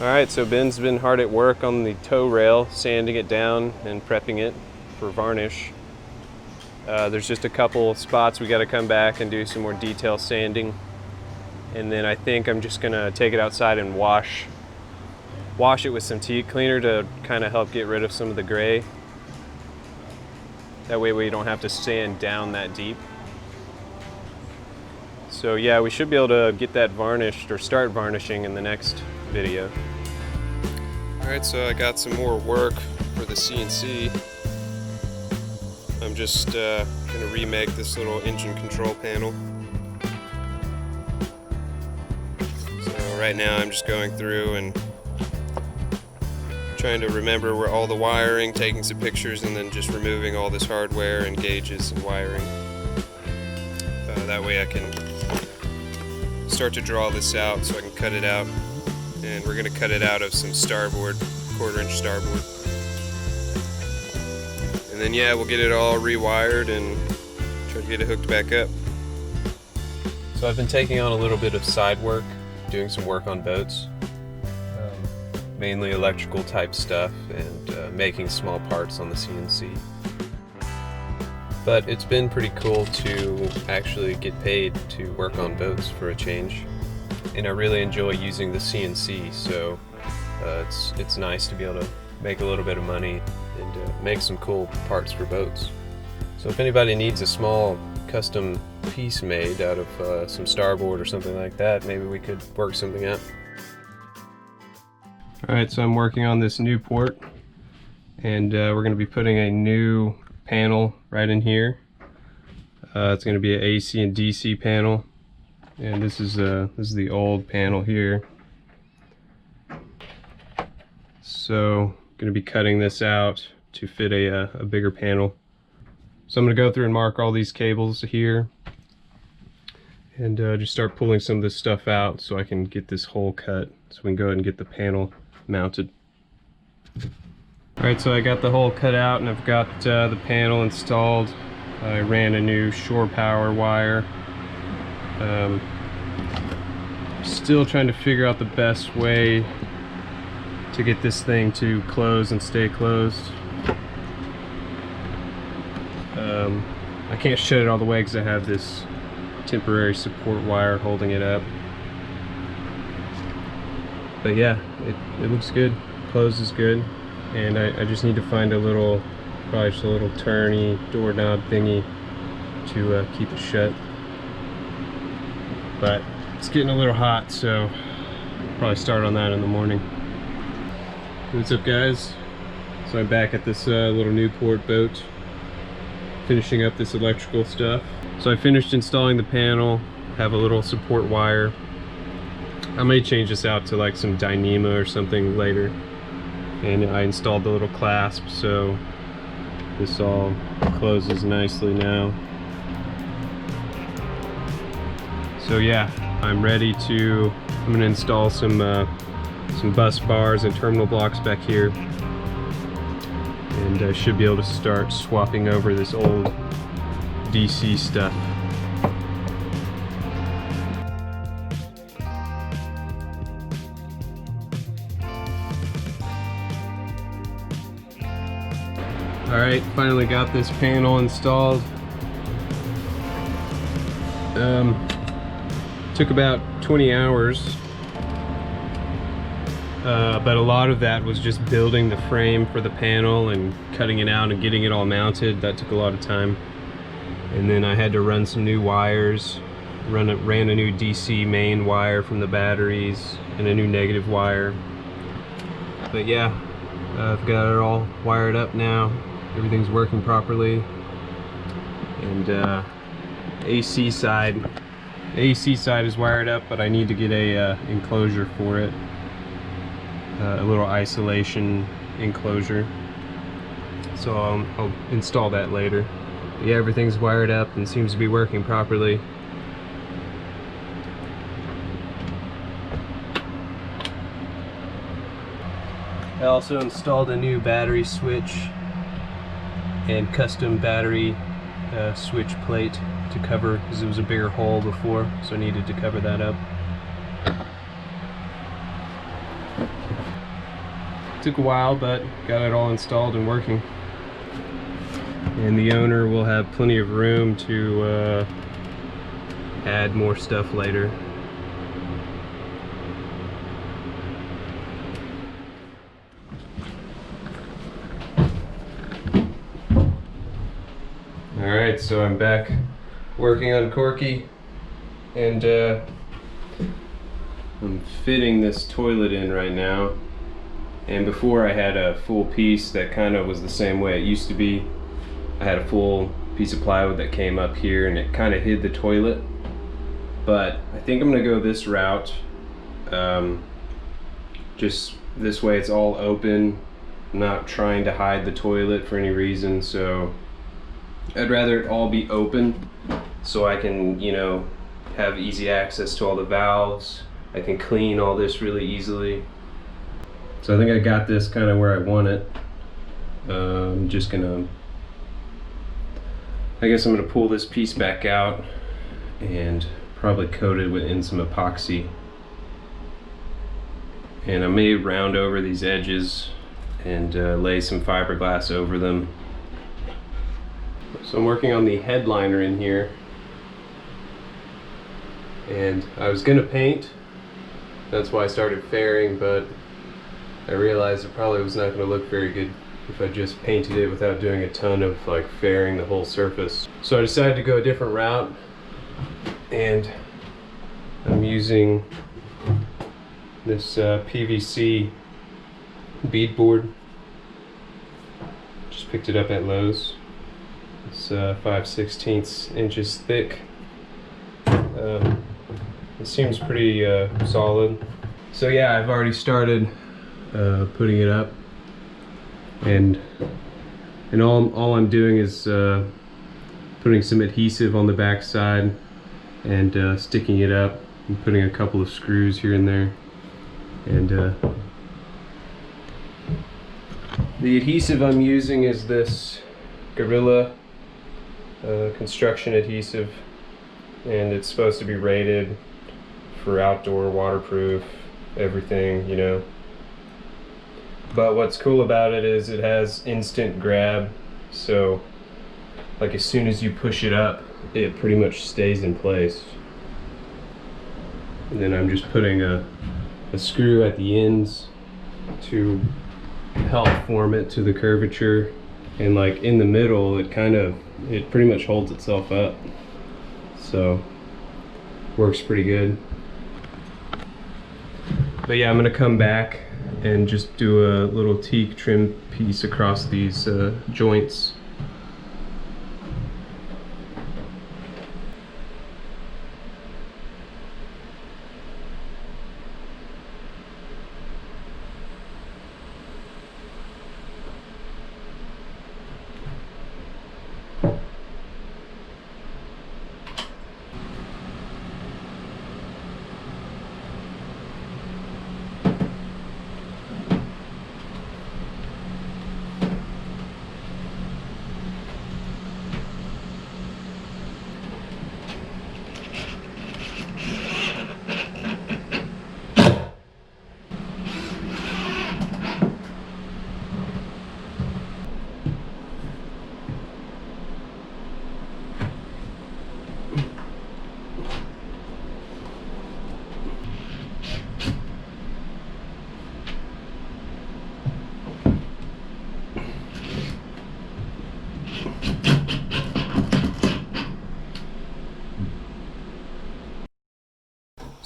Alright, so Ben's been hard at work on the tow rail, sanding it down and prepping it for varnish. There's just a couple spots we got to come back and do some more detail sanding. And then I think I'm just going to take it outside and wash it with some teak cleaner to kind of help get rid of some of the gray. That way we don't have to sand down that deep. So yeah, we should be able to get that varnished or start varnishing in the next video. Alright, so I got some more work for the CNC. I'm just going to remake this little engine control panel. So right now I'm just going through and trying to remember where all the wiring, taking some pictures, and then just removing all this hardware and gauges and wiring. That way I can start to draw this out so I can cut it out. And we're going to cut it out of some starboard, 1/4 inch starboard. And then yeah, we'll get it all rewired and try to get it hooked back up. So I've been taking on a little bit of side work, doing some work on boats. Mainly electrical type stuff and making small parts on the CNC. But it's been pretty cool to actually get paid to work on boats for a change. And I really enjoy using the CNC, so it's nice to be able to make a little bit of money and make some cool parts for boats. So if anybody needs a small custom piece made out of some starboard or something like that, maybe we could work something out. Alright, so I'm working on this new port, and we're going to be putting a new panel right in here. It's going to be an AC and DC panel. And this is the old panel here. So I'm going to be cutting this out to fit a bigger panel. So I'm going to go through and mark all these cables here and just start pulling some of this stuff out so I can get this hole cut so we can go ahead and get the panel mounted. Alright, so I got the hole cut out and I've got the panel installed. I ran a new shore power wire. Still trying to figure out the best way to get this thing to close and stay closed. I can't shut it all the way because I have this temporary support wire holding it up. But yeah, it looks good, closes good, and I just need to find probably just a little turny doorknob thingy to keep it shut. But it's getting a little hot, so I'll probably start on that in the morning. What's up, guys? So I'm back at this little Newport boat, finishing up this electrical stuff. So I finished installing the panel, have a little support wire. I may change this out to like some Dyneema or something later. And I installed the little clasp, so this all closes nicely now. So yeah, I'm ready to, I'm going to install some bus bars and terminal blocks back here. And I should be able to start swapping over this old DC stuff. Alright, finally got this panel installed. Took about 20 hours, but a lot of that was just building the frame for the panel and cutting it out and getting it all mounted. That took a lot of time. And then I had to run some new wires, ran a new DC main wire from the batteries and a new negative wire. But yeah, I've got it all wired up now. Everything's working properly. And AC side is wired up, but I need to get a enclosure for it, a little isolation enclosure. So I'll install that later. But yeah, everything's wired up and seems to be working properly. I also installed a new battery switch and custom battery switch plate to cover, because it was a bigger hole before, so I needed to cover that up. Took a while, but got it all installed and working. And the owner will have plenty of room to add more stuff later. Alright, so I'm back working on Corky, and I'm fitting this toilet in right now. And before I had a full piece that kind of was the same way it used to be. I had a full piece of plywood that came up here and it kind of hid the toilet. But I think I'm gonna go this route. Just this way it's all open. I'm not trying to hide the toilet for any reason, so I'd rather it all be open so I can, you know, have easy access to all the valves. I can clean all this really easily. So I think I got this kind of where I want it. I'm just gonna, I guess I'm gonna pull this piece back out and probably coat it in some epoxy. And I may round over these edges and lay some fiberglass over them. So I'm working on the headliner in here, and I was gonna paint. That's why I started fairing, but I realized it probably was not gonna look very good if I just painted it without doing a ton of like fairing the whole surface. So I decided to go a different route, and I'm using this PVC beadboard. Just picked it up at Lowe's. It's 5/16 inches thick. It seems pretty solid. So yeah, I've already started putting it up, and all I'm doing is putting some adhesive on the back side and sticking it up and putting a couple of screws here and there. And the adhesive I'm using is this Gorilla construction adhesive, and it's supposed to be rated for outdoor, waterproof, everything, you know. But what's cool about it is it has instant grab, so like as soon as you push it up, it pretty much stays in place. And then I'm just putting a screw at the ends to help form it to the curvature, and like in the middle it pretty much holds itself up, so works pretty good. But yeah, I'm gonna come back and just do a little teak trim piece across these joints.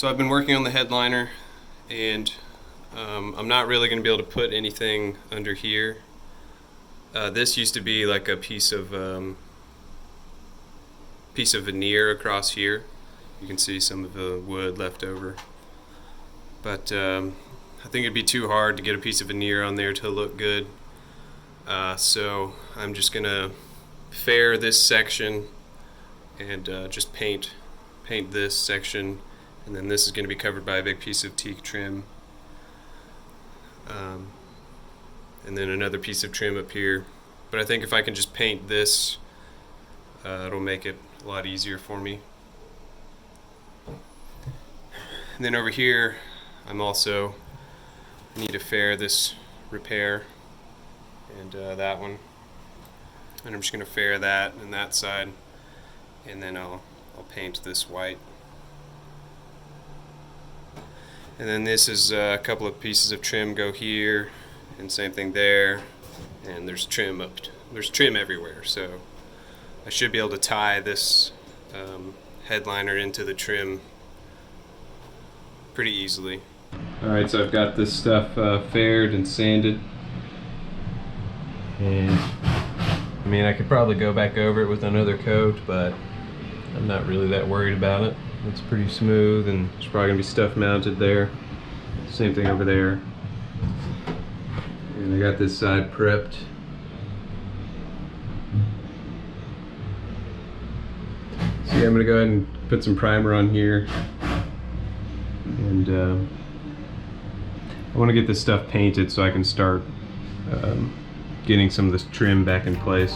So I've been working on the headliner, and I'm not really going to be able to put anything under here. This used to be like a piece of veneer across here. You can see some of the wood left over. But I think it'd be too hard to get a piece of veneer on there to look good. So I'm just going to fair this section and just paint this section, and then this is going to be covered by a big piece of teak trim, and then another piece of trim up here. But I think if I can just paint this, it'll make it a lot easier for me. And then over here I need to fair this repair and that one, and I'm just going to fair that and that side, and then I'll paint this white. And then this is a couple of pieces of trim go here, and same thing there, and there's trim everywhere, so I should be able to tie this headliner into the trim pretty easily. Alright, so I've got this stuff faired and sanded, and I mean, I could probably go back over it with another coat, but I'm not really that worried about it. It's pretty smooth, and there's probably going to be stuff mounted there. Same thing over there. And I got this side prepped. So yeah, I'm going to go ahead and put some primer on here. And I want to get this stuff painted so I can start getting some of this trim back in place.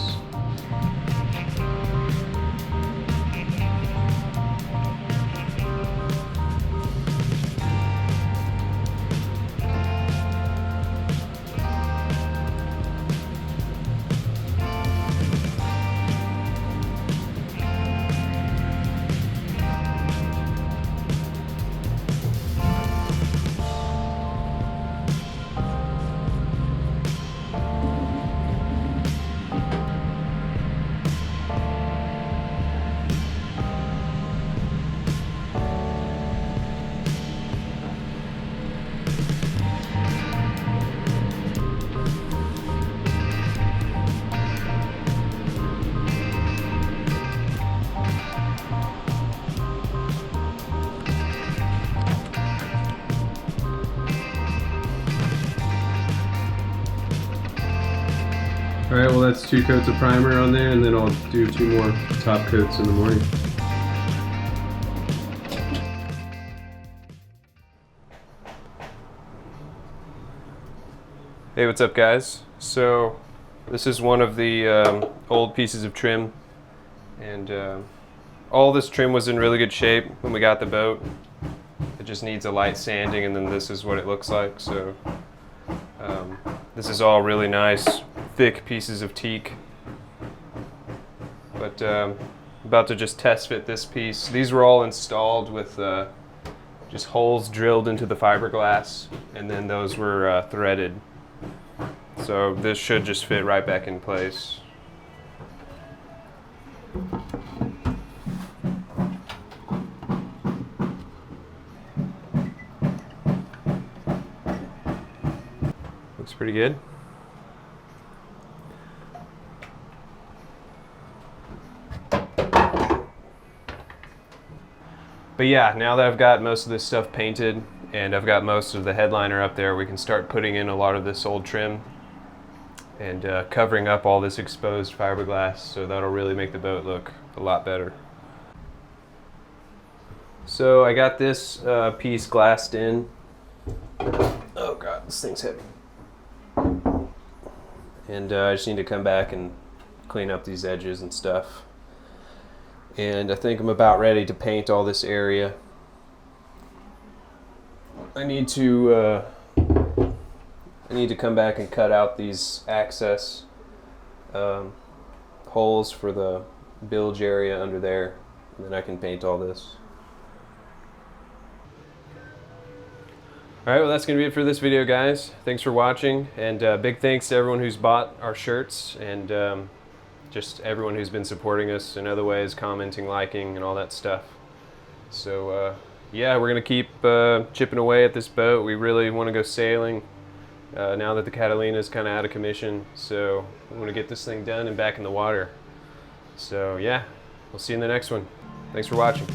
Alright, well that's 2 coats of primer on there, and then I'll do 2 more top coats in the morning. Hey, what's up guys? So this is one of the old pieces of trim, and all this trim was in really good shape when we got the boat. It just needs a light sanding, and then this is what it looks like. So this is all really nice thick pieces of teak, but about to just test fit this piece. These were all installed with just holes drilled into the fiberglass, and then those were threaded, so this should just fit right back in place. Looks pretty good. But yeah, now that I've got most of this stuff painted and I've got most of the headliner up there, we can start putting in a lot of this old trim and covering up all this exposed fiberglass, so that'll really make the boat look a lot better. So I got this piece glassed in. Oh god, this thing's heavy. And I just need to come back and clean up these edges and stuff. And I think I'm about ready to paint all this area. I need to come back and cut out these access holes for the bilge area under there, and then I can paint all this. Alright, well that's going to be it for this video, guys. Thanks for watching, and big thanks to everyone who's bought our shirts, and just everyone who's been supporting us in other ways, commenting, liking, and all that stuff. So yeah, we're gonna keep chipping away at this boat. We really want to go sailing now that the Catalina is kind of out of commission. So we want to get this thing done and back in the water. So yeah, we'll see you in the next one. Thanks for watching.